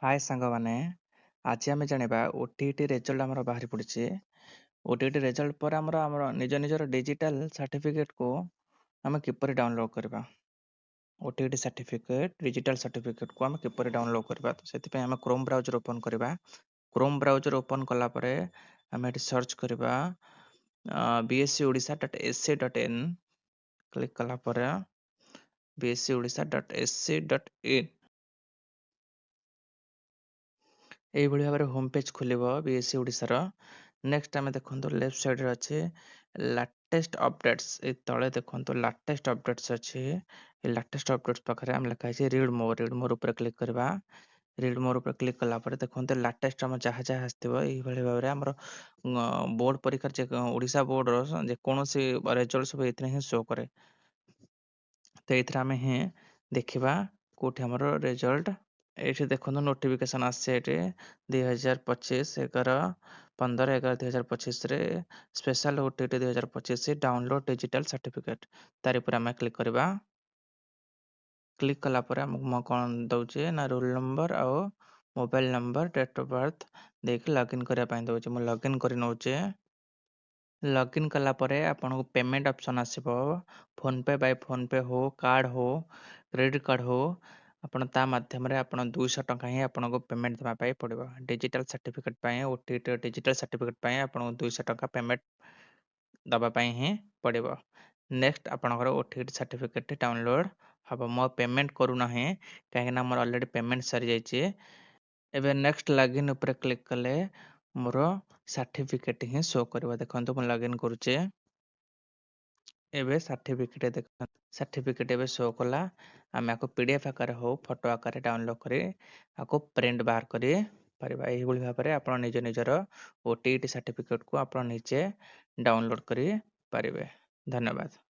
हाय सांगमाने आज आम जाना ओटीटी रिजल्ट आमर बाहरी पड़ी। ओटीटी रिजल्ट पर आमर निज निजर डिजिटल सर्टिफिकेट को आम किपर डाउनलोड करवा। ओटीटी सर्टिफिकेट डिजिटल सर्टिफिकेट को आम किपर डाउनलोड करवा। तो से आम क्रोम ब्राउजर ओपन करवा। क्रोम ब्राउजर ओपन कलापर आम ये सर्च करवा bscodia.ac.in क्लिक कलापर bscodia.ac.in এইভাবে ভাবে হোম পেজ খুলিব বিএসসি ওড়িশার। নেক্সট আমি দেখন্তু লেফট সাইড রে আছে লাটেস্ট আপডেটস। এই তଳେ দেখন্তু লাটেস্ট আপডେଟ୍ସ ଅଛି। এই ଲାଟେଷ୍ଟ ଅପଡେଟ୍ସ ପାଖରେ ଆମେ ଲେଖା ହେଇଛି ରିଡ୍ ମୋର ଉପରେ କ୍ଲିକ୍ କରିବା। ରିଡ୍ ମୋର ଉପରେ କ୍ଲିକ୍ କଲା ପରେ ଦେଖନ୍ତୁ ଲାଟେଷ୍ଟ ଆମ ଯାହା ଯାହା ଆସିଥିବ এইଭଳି ଭାବରେ ଆମର ବୋର୍ଡ ପରୀକ୍ଷାର ଯେ ଓଡ଼ିଶା ବୋର୍ଡର ଯେକୌଣସି ରେଜଲ୍ଟ ସବୁ ଏଥିରେ ହିଁ ଶୋ କରେ। ତ ଏଥିରେ ଆମେ ହିଁ ଦେଖିବା କୋଉଠି ଆମର ରେଜଲ୍ଟ। ଏଇଠି ଦେଖନ୍ତୁ ନୋଟିଫିକେସନ ଆସିଛି ଏଠି 2025 11 15 11 2025 ରେ special OTT 2025 download digital certificate ତାରି ଉପରେ ଆମେ କ୍ଲିକ୍ କରିବା। କ୍ଲିକ୍ କଲା ପରେ ଆମକୁ କଣ ଦଉଛି ନା ରୋଲ ନମ୍ବର ଆଉ mobile number date of birth ଦେଇକି ଲଗ୍ଇନ୍ କରିବା ପାଇଁ ଦଉଛି। ମୁଁ ଲଗ୍ଇନ୍ କରି ନଉଛି। ଲଗ୍ଇନ୍ କଲା ପରେ ଆପଣଙ୍କୁ ପେମେଣ୍ଟ ଅପସନ୍ ଆସିବ। Phone pay Bai phone pay ହଉ କାର୍ଡ ହଉ କ୍ରେଡିଟ୍ କାର୍ଡ ହଉ ଆପଣ ତା ମାଧ୍ୟମରେ ଆପଣ 200 ଟଙ୍କା ହିଁ ଆପଣଙ୍କୁ ପେମେଣ୍ଟ ଦେବା ପାଇଁ ପଡ଼ିବ। ଡିଜିଟାଲ ସାର୍ଟିଫିକେଟ ପାଇଁ ଓଟିଟି ଡିଜିଟାଲ ସାର୍ଟିଫିକେଟ ପାଇଁ ଆପଣଙ୍କୁ 200 ଟଙ୍କା ପେମେଣ୍ଟ ଦେବା ପାଇଁ ହିଁ ପଡ଼ିବ। ନେକ୍ସଟ ଆପଣଙ୍କର ଓଟିଟି ସାର୍ଟିଫିକେଟ ଡାଉନଲୋଡ ହେବ। ମୁଁ ପେମେଣ୍ଟ କରୁନାହିଁ କାହିଁକିନା ମୋର ଅଲରେଡ଼ି ପେମେଣ୍ଟ ସରିଯାଇଛି। ଏବେ ନେକ୍ସଟ ଲଗ୍ଇନ୍ ଉପରେ କ୍ଲିକ୍ କଲେ ମୋର ସାର୍ଟିଫିକେଟ ହିଁ ଶୋ କରିବ। ଦେଖନ୍ତୁ ମୁଁ ଲଗ୍ଇନ୍ କରୁଛି। ଏବେ ସାର୍ଟିଫିକେଟ ଏବେ ଶୋ କଲା। ଆମେ ଆକୁ PDF ଆକାରରେ ହଉ ଫଟୋ ଆକାରରେ ଡାଉନଲୋଡ କରି ଆକୁ ପ୍ରିଣ୍ଟ ବାହାର କରି ପାରିବା। ଏହିଭଳି ଭାବରେ ଆପଣ ନିଜ ନିଜର ଓଟିଟି ସାର୍ଟିଫିକେଟକୁ ଆପଣ ନିଜେ ଡାଉନଲୋଡ କରି ପାରିବେ। ଧନ୍ୟବାଦ।